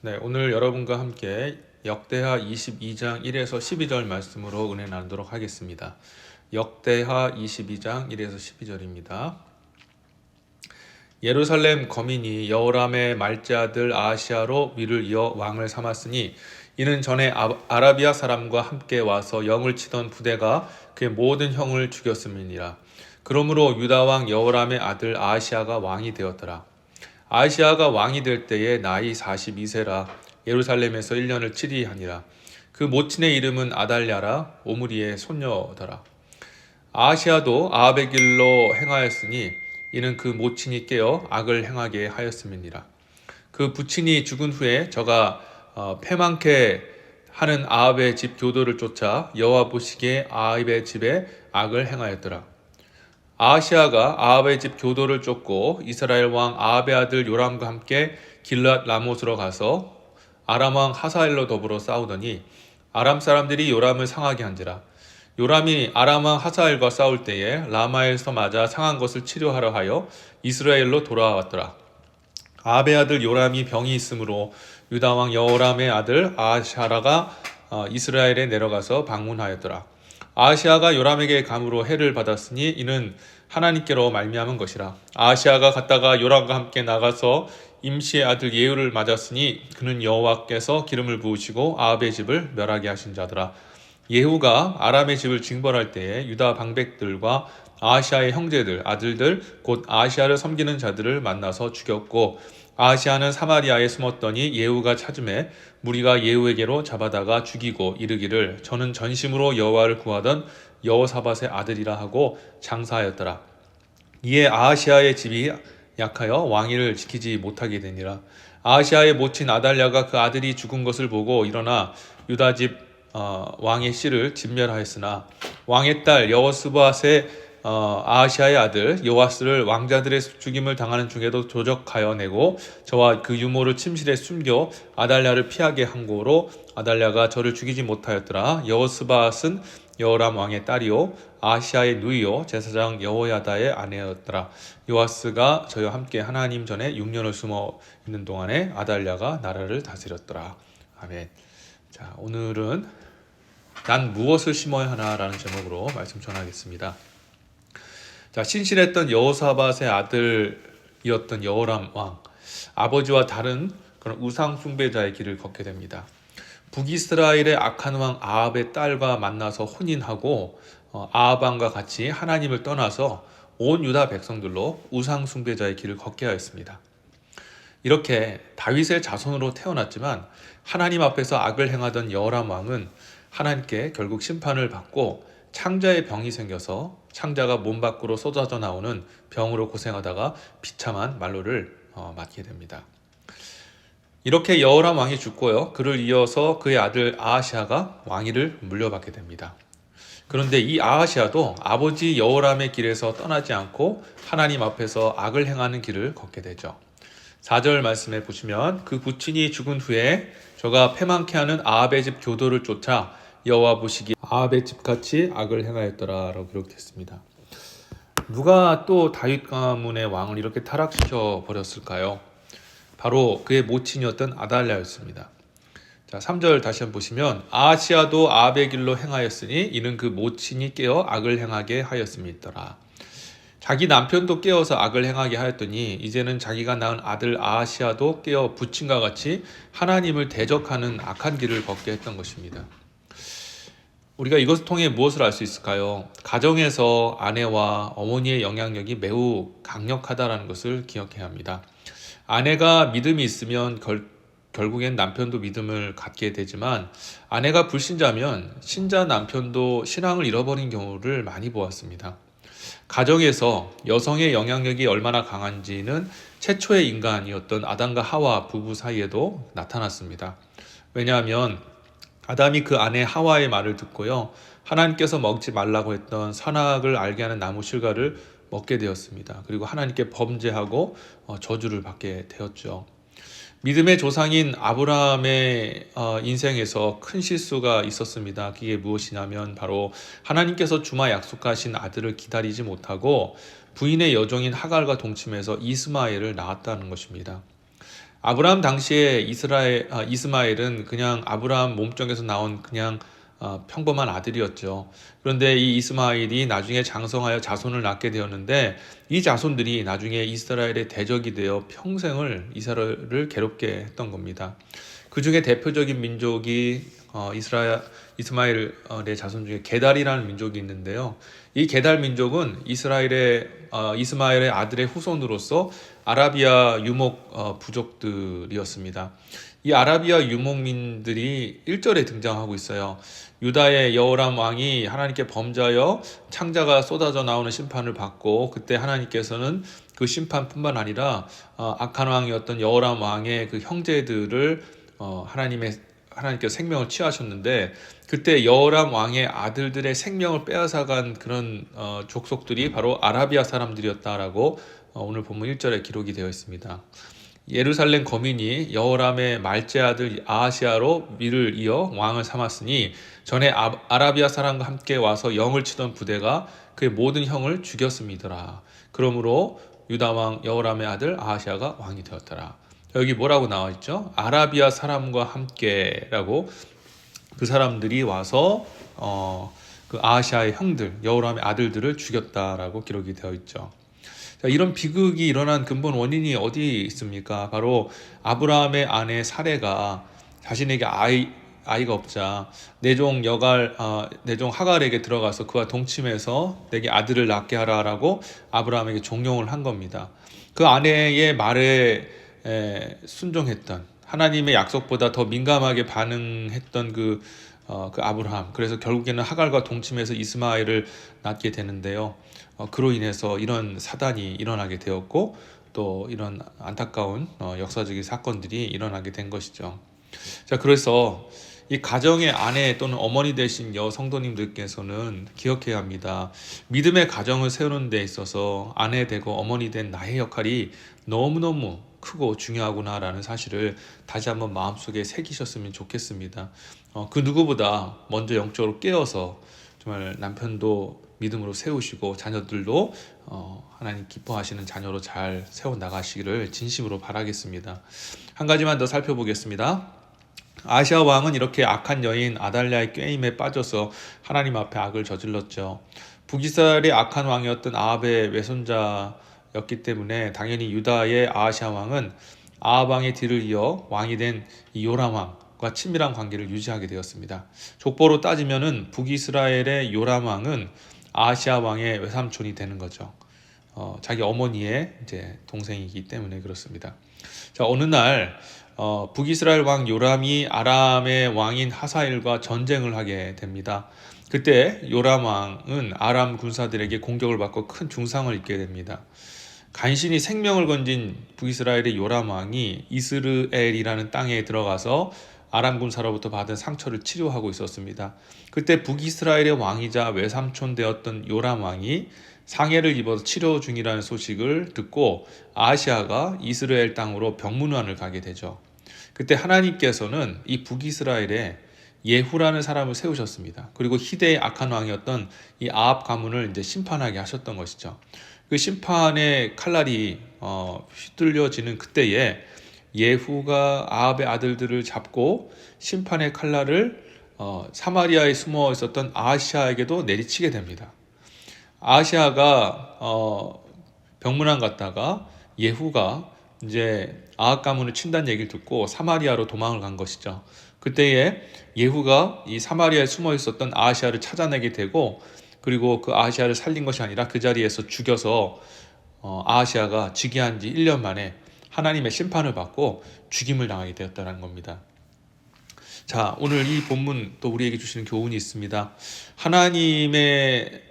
네, 오늘 여러분과 함께 역대하 22장 1에서 12절 말씀으로 은혜 나누도록 하겠습니다. 역대하 22장 1에서 12절입니다. 예루살렘 거민이 여호람의 말제 아들 아하시야로 위를 이어 왕을 삼았으니 이는 전에 아라비아 사람과 함께 와서 영을 치던 부대가 그의 모든 형을 죽였음이니라. 그러므로 유다 왕 여호람의 아들 아하시야가 왕이 되었더라. 아하시야가 왕이 될 때에 나이 42세라 예루살렘에서 1년을 치리하니라. 그 모친의 이름은 아달랴라 오므리의 손녀더라. 아하시야도 아합의 길로 행하였으니 이는 그 모친이 깨어 악을 행하게 하였음이니라. 그 부친이 죽은 후에 저가 패망케 하는 아합의 집 교도를 쫓아 여호와 보시기에 아합의 집에 악을 행하였더라. 아하시야가 아합의 집 교도를 쫓고 이스라엘 왕 아합의 아들 요람과 함께 길랏 라못으로 가서 아람 왕 하사엘로 더불어 싸우더니 아람 사람들이 요람을 상하게 한지라. 요람이 아람 왕 하사엘과 싸울 때에 라마에서 맞아 상한 것을 치료하려 하여 이스라엘로 돌아왔더라. 아합의 아들 요람이 병이 있으므로 유다 왕 여호람의 아들 아하시야가 이스라엘에 내려가서 방문하였더라. 아하시야가 요람에게 감으로 해를 받았으니 이는 하나님께로 말미암은 것이라. 아하시야가 갔다가 요람과 함께 나가서 임시의 아들 예후를 맞았으니 그는 여호와께서 기름을 부으시고 아합의 집을 멸하게 하신 자더라. 예후가 아람의 집을 징벌할 때에 유다 방백들과 아하시야의 형제들, 아들들, 곧 아하시야를 섬기는 자들을 만나서 죽였고 아하시야는 사마리아에 숨었더니 예후가 찾음에 무리가 예후에게로 잡아다가 죽이고 이르기를 저는 전심으로 여호와를 구하던 여호사밧의 아들이라 하고 장사하였더라. 이에 아하시야의 집이 약하여 왕위를 지키지 못하게 되니라. 아하시야의 모친 아달랴가 그 아들이 죽은 것을 보고 일어나 유다 집 왕의 씨를 진멸하였으나 왕의 딸 여호스밧의 아하시야의 아들 요아스를 왕자들의 죽임을 당하는 중에도 조적하여 내고 저와 그 유모를 침실에 숨겨 아달랴를 피하게 한 고로 아달랴가 저를 죽이지 못하였더라. 여호스밧은 여호람 왕의 딸이요 아하시야의 누이요 제사장 여호야다의 아내였더라. 요아스가 저와 함께 하나님 전에 6년을 숨어 있는 동안에 아달랴가 나라를 다스렸더라. 아멘. 자, 오늘은 난 무엇을 심어야 하나라는 제목으로 말씀 전하겠습니다. 자, 신실했던 여호사밧의 아들이었던 여호람 왕, 아버지와 다른 그런 우상 숭배자의 길을 걷게 됩니다. 북이스라엘의 악한 왕 아합의 딸과 만나서 혼인하고 아합 왕과 같이 하나님을 떠나서 온 유다 백성들로 우상 숭배자의 길을 걷게 하였습니다. 이렇게 다윗의 자손으로 태어났지만 하나님 앞에서 악을 행하던 여호람 왕은 하나님께 결국 심판을 받고 창자의 병이 생겨서 창자가 몸 밖으로 쏟아져 나오는 병으로 고생하다가 비참한 말로를 맞게 됩니다. 이렇게 여호람 왕이 죽고요. 그를 이어서 그의 아들 아하시야가 왕위를 물려받게 됩니다. 그런데 이 아하시야도 아버지 여호람의 길에서 떠나지 않고 하나님 앞에서 악을 행하는 길을 걷게 되죠. 4절 말씀에 보시면 그 부친이 죽은 후에 저가 패망케 하는 아합의 집 교도를 쫓아 여호와 보시기 아합의 집같이 악을 행하였더라 라고 기록됐습니다. 누가 또 다윗 가문의 왕을 이렇게 타락시켜 버렸을까요? 바로 그의 모친이었던 아달랴였습니다. 자, 3절 다시 한번 보시면 아하시야도 아합의 길로 행하였으니 이는 그 모친이 깨어 악을 행하게 하였음이더라. 자기 남편도 깨어서 악을 행하게 하였더니 이제는 자기가 낳은 아들 아하시야도 깨어 부친과 같이 하나님을 대적하는 악한 길을 걷게 했던 것입니다. 우리가 이것을 통해 무엇을 알 수 있을까요? 가정에서 아내와 어머니의 영향력이 매우 강력하다는 것을 기억해야 합니다. 아내가 믿음이 있으면 결국엔 남편도 믿음을 갖게 되지만 아내가 불신자면 신자 남편도 신앙을 잃어버린 경우를 많이 보았습니다. 가정에서 여성의 영향력이 얼마나 강한지는 최초의 인간이었던 아담과 하와 부부 사이에도 나타났습니다. 왜냐하면 아담이 그 아내 하와의 말을 듣고요. 하나님께서 먹지 말라고 했던 선악을 알게 하는 나무 실과를 먹게 되었습니다. 그리고 하나님께 범죄하고 저주를 받게 되었죠. 믿음의 조상인 아브라함의 인생에서 큰 실수가 있었습니다. 그게 무엇이냐면 바로 하나님께서 주마 약속하신 아들을 기다리지 못하고 부인의 여종인 하갈과 동침해서 이스마엘을 낳았다는 것입니다. 아브라함 당시에 이스마엘은 그냥 아브라함 몸종에서 나온 그냥 평범한 아들이었죠. 그런데 이 이스마엘이 나중에 장성하여 자손을 낳게 되었는데 이 자손들이 나중에 이스라엘의 대적이 되어 평생을 이스라엘을 괴롭게 했던 겁니다. 그 중에 대표적인 민족이 이스마엘의 자손 중에 게달이라는 민족이 있는데요. 이 게달 민족은 이스마엘의 아들의 후손으로서 아라비아 유목 부족들이었습니다. 이 아라비아 유목민들이 1절에 등장하고 있어요. 유다의 여호람 왕이 하나님께 범죄하여 창자가 쏟아져 나오는 심판을 받고 그때 하나님께서는 그 심판뿐만 아니라 악한 왕이었던 여호람 왕의 그 형제들을 하나님께서 생명을 취하셨는데 그때 여호람 왕의 아들들의 생명을 빼앗아간 그런 족속들이 바로 아라비아 사람들이었다라고 오늘 본문 1절에 기록이 되어 있습니다. 예루살렘 거민이 여호람의 말제 아들 아하시아로 위를 이어 왕을 삼았으니 전에 아라비아 사람과 함께 와서 영을 치던 부대가 그의 모든 형을 죽였음이더라. 그러므로 유다 왕 여호람의 아들 아하시아가 왕이 되었더라. 여기 뭐라고 나와 있죠? 아라비아 사람과 함께라고 그 사람들이 와서 그 아하시아의 형들 여호람의 아들들을 죽였다라고 기록이 되어 있죠. 자, 이런 비극이 일어난 근본 원인이 어디 있습니까? 바로 아브라함의 아내 사레가 자신에게 아이가 없자 내종 하갈에게 들어가서 그와 동침해서 내게 아들을 낳게 하라라고 아브라함에게 종용을 한 겁니다. 그 아내의 말에 순종했던 하나님의 약속보다 더 민감하게 반응했던 그 아브라함. 그래서 결국에는 하갈과 동침해서 이스마엘을 낳게 되는데요. 그로 인해서 이런 사단이 일어나게 되었고 또 이런 안타까운 역사적인 사건들이 일어나게 된 것이죠. 자, 그래서 이 가정의 아내 또는 어머니 되신 성도님들께서는 기억해야 합니다. 믿음의 가정을 세우는 데 있어서 아내 되고 어머니 된 나의 역할이 너무너무 크고 중요하구나라는 사실을 다시 한번 마음속에 새기셨으면 좋겠습니다. 그 누구보다 먼저 영적으로 깨어서 정말 남편도 믿음으로 세우시고 자녀들도 하나님 기뻐하시는 자녀로 잘 세워나가시기를 진심으로 바라겠습니다. 한 가지만 더 살펴보겠습니다. 아시아 왕은 이렇게 악한 여인 아달랴의 꾀임에 빠져서 하나님 앞에 악을 저질렀죠. 북이스라엘의 악한 왕이었던 아합의 외손자였기 때문에 당연히 유다의 아하시아 왕은 아합 왕의 뒤를 이어 왕이 된 이 요람 왕과 친밀한 관계를 유지하게 되었습니다. 족보로 따지면은 북이스라엘의 요람 왕은 아하시아 왕의 외삼촌이 되는 거죠. 자기 어머니의 이제 동생이기 때문에 그렇습니다. 자, 어느 날 북이스라엘 왕 요람이 아람의 왕인 하사엘과 전쟁을 하게 됩니다. 그때 요람 왕은 아람 군사들에게 공격을 받고 큰 중상을 입게 됩니다. 간신히 생명을 건진 북이스라엘의 요람 왕이 이스르엘이라는 땅에 들어가서 아람 군사로부터 받은 상처를 치료하고 있었습니다. 그때 북이스라엘의 왕이자 외삼촌 되었던 요람 왕이 상해를 입어서 치료 중이라는 소식을 듣고 아하시아가 이스라엘 땅으로 병문안을 가게 되죠. 그때 하나님께서는 이 북이스라엘에 예후라는 사람을 세우셨습니다. 그리고 희대의 악한 왕이었던 이 아합 가문을 이제 심판하게 하셨던 것이죠. 그 심판의 칼날이 휘둘려지는 그때에 예후가 아합의 아들들을 잡고 심판의 칼날을 사마리아에 숨어 있었던 아하시아에게도 내리치게 됩니다. 아하시아가 병문안 갔다가 예후가 이제 아합 가문을 친다는 얘기를 듣고 사마리아로 도망을 간 것이죠. 그때에 예후가 이 사마리아에 숨어 있었던 아하시아를 찾아내게 되고 그리고 그 아하시아를 살린 것이 아니라 그 자리에서 죽여서 아하시아가 즉위한 지 1년 만에 하나님의 심판을 받고 죽임을 당하게 되었다는 겁니다. 자, 오늘 이 본문 또 우리에게 주시는 교훈이 있습니다. 하나님의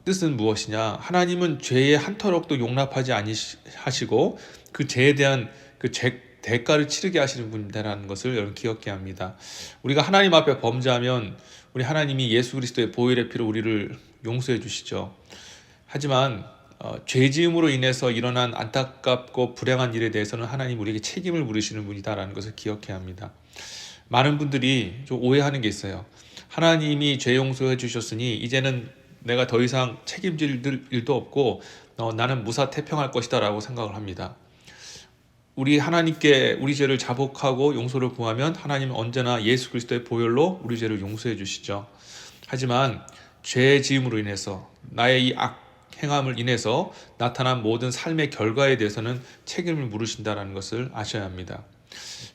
뜻은 무엇이냐? 하나님은 죄의 한 터럭도 용납하지 아니하시고 그 죄에 대한 그 대가를 치르게 하시는 분이라는 것을 여러분 기억해야 합니다. 우리가 하나님 앞에 범죄하면 우리 하나님이 예수 그리스도의 보혈의 피로 우리를 용서해 주시죠. 하지만 죄지음으로 인해서 일어난 안타깝고 불행한 일에 대해서는 하나님 우리에게 책임을 물으시는 분이다라는 것을 기억해야 합니다. 많은 분들이 좀 오해하는 게 있어요. 하나님이 죄 용서해 주셨으니 이제는 내가 더 이상 책임질 일도 없고 나는 무사태평할 것이다 라고 생각을 합니다. 우리 하나님께 우리 죄를 자복하고 용서를 구하면 하나님은 언제나 예수 그리스도의 보혈로 우리 죄를 용서해 주시죠. 하지만 죄 지음으로 인해서 나의 이 행함을 인해서 나타난 모든 삶의 결과에 대해서는 책임을 물으신다는 것을 아셔야 합니다.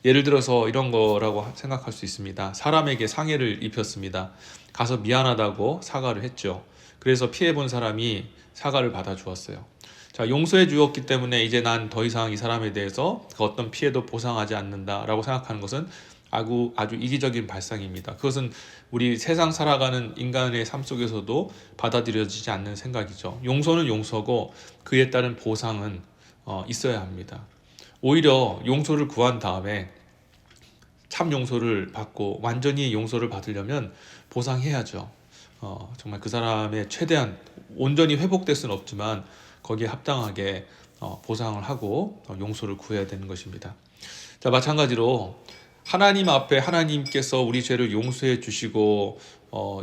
예를 들어서 이런 거라고 생각할 수 있습니다. 사람에게 상해를 입혔습니다. 가서 미안하다고 사과를 했죠. 그래서 피해본 사람이 사과를 받아 주었어요. 자, 용서해 주었기 때문에 이제 난 더 이상 이 사람에 대해서 그 어떤 피해도 보상하지 않는다라고 생각하는 것은 아주 이기적인 발상입니다. 그것은 우리 세상 살아가는 인간의 삶 속에서도 받아들여지지 않는 생각이죠. 용서는 용서고 그에 따른 보상은 있어야 합니다. 오히려 용서를 구한 다음에 참 용서를 받고 완전히 용서를 받으려면 보상해야죠. 정말 그 사람의 최대한 온전히 회복될 수는 없지만 거기에 합당하게 보상을 하고 용서를 구해야 되는 것입니다. 자, 마찬가지로 하나님 앞에 하나님께서 우리 죄를 용서해 주시고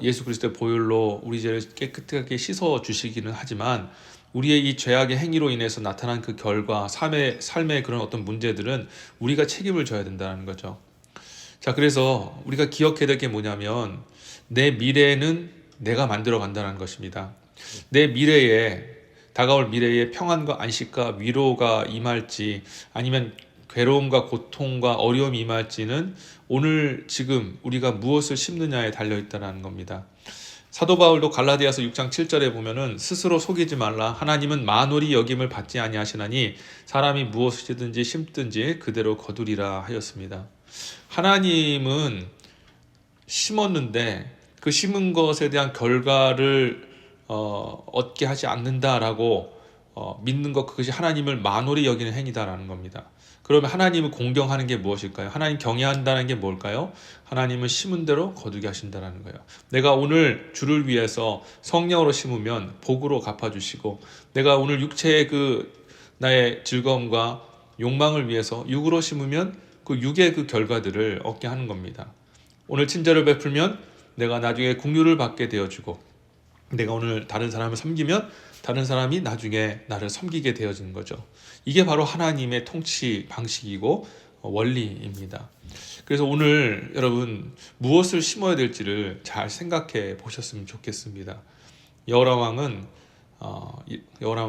예수 그리스도의 보혈로 우리 죄를 깨끗하게 씻어 주시기는 하지만 우리의 이 죄악의 행위로 인해서 나타난 그 결과 삶의 그런 어떤 문제들은 우리가 책임을 져야 된다는 거죠. 자, 그래서 우리가 기억해야 될 게 뭐냐면 내 미래는 내가 만들어 간다는 것입니다. 내 미래에 다가올 미래에 평안과 안식과 위로가 임할지 아니면 괴로움과 고통과 어려움이 임할지는 오늘 지금 우리가 무엇을 심느냐에 달려있다는 겁니다. 사도 바울도 갈라디아서 6장 7절에 보면은 스스로 속이지 말라. 하나님은 만홀히 여김을 받지 아니하시나니 사람이 무엇이든지 심든지 그대로 거두리라 하였습니다. 하나님은 심었는데 그 심은 것에 대한 결과를 얻게 하지 않는다라고 믿는 것, 그것이 하나님을 만홀히 여기는 행위다라는 겁니다. 그러면 하나님을 공경하는 게 무엇일까요? 하나님 경외한다는 게 뭘까요? 하나님은 심은 대로 거두게 하신다는 거예요. 내가 오늘 주를 위해서 성령으로 심으면 복으로 갚아주시고, 내가 오늘 육체의 그 나의 즐거움과 욕망을 위해서 육으로 심으면 그 육의 그 결과들을 얻게 하는 겁니다. 오늘 친절을 베풀면 내가 나중에 긍휼을 받게 되어주고, 내가 오늘 다른 사람을 섬기면 다른 사람이 나중에 나를 섬기게 되어지는 거죠. 이게 바로 하나님의 통치 방식이고 원리입니다. 그래서 오늘 여러분 무엇을 심어야 될지를 잘 생각해 보셨으면 좋겠습니다. 여호람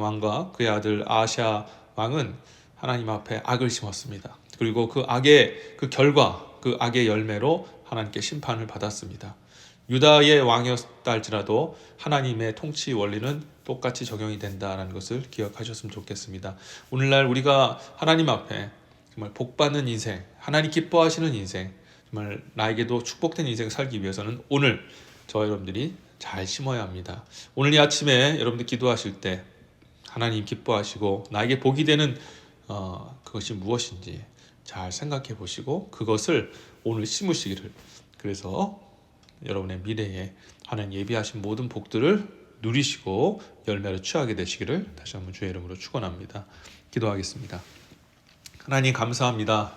왕과 그의 아들 아하시아 왕은 하나님 앞에 악을 심었습니다. 그리고 그 악의 그 결과, 그 악의 열매로 하나님께 심판을 받았습니다. 유다의 왕이었다 할지라도 하나님의 통치 원리는 똑같이 적용이 된다는 것을 기억하셨으면 좋겠습니다. 오늘날 우리가 하나님 앞에 정말 복받는 인생, 하나님 기뻐하시는 인생, 정말 나에게도 축복된 인생 살기 위해서는 오늘 저와 여러분들이 잘 심어야 합니다. 오늘 이 아침에 여러분들 기도하실 때 하나님 기뻐하시고 나에게 복이 되는 그것이 무엇인지 잘 생각해 보시고 그것을 오늘 심으시기를, 그래서 여러분의 미래에 하나님 예비하신 모든 복들을 누리시고 열매를 취하게 되시기를 다시 한번 주의 이름으로 축원합니다. 기도하겠습니다. 하나님 감사합니다.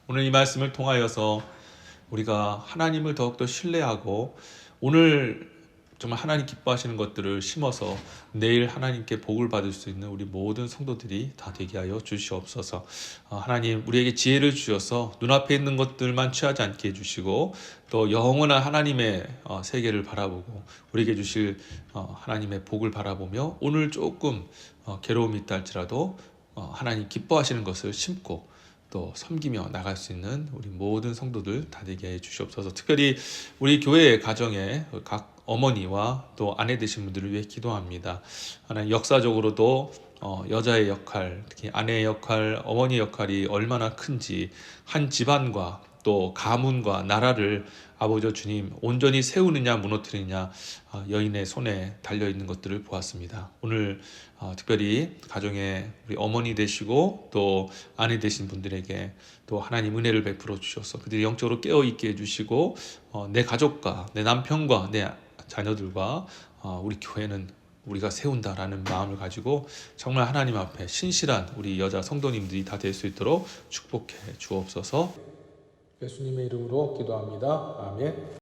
오늘 이 말씀을 통하여서 우리가 하나님을 더욱더 신뢰하고 오늘 정말 하나님 기뻐하시는 것들을 심어서 내일 하나님께 복을 받을 수 있는 우리 모든 성도들이 다 되게 하여 주시옵소서. 하나님 우리에게 지혜를 주셔서 눈앞에 있는 것들만 취하지 않게 해주시고 또 영원한 하나님의 세계를 바라보고 우리에게 주실 하나님의 복을 바라보며 오늘 조금 괴로움이 있다 할지라도 하나님 기뻐하시는 것을 심고 또 섬기며 나갈 수 있는 우리 모든 성도들 다 되게 해 주시옵소서. 특별히 우리 교회의 가정에 각 어머니와 또 아내 되신 분들을 위해 기도합니다. 하나님 역사적으로도 여자의 역할, 특히 아내의 역할, 어머니의 역할이 얼마나 큰지 한 집안과 또 가문과 나라를 아버지 주님 온전히 세우느냐 무너뜨리느냐 여인의 손에 달려있는 것들을 보았습니다. 오늘 특별히 가정에 우리 어머니 되시고 또 아내 되신 분들에게 또 하나님 은혜를 베풀어 주셔서 그들이 영적으로 깨어있게 해주시고 내 가족과 내 남편과 내 자녀들과 우리 교회는 우리가 세운다라는 마음을 가지고 정말 하나님 앞에 신실한 우리 여자 성도님들이 다 될 수 있도록 축복해 주옵소서. 예수님의 이름으로 기도합니다. 아멘.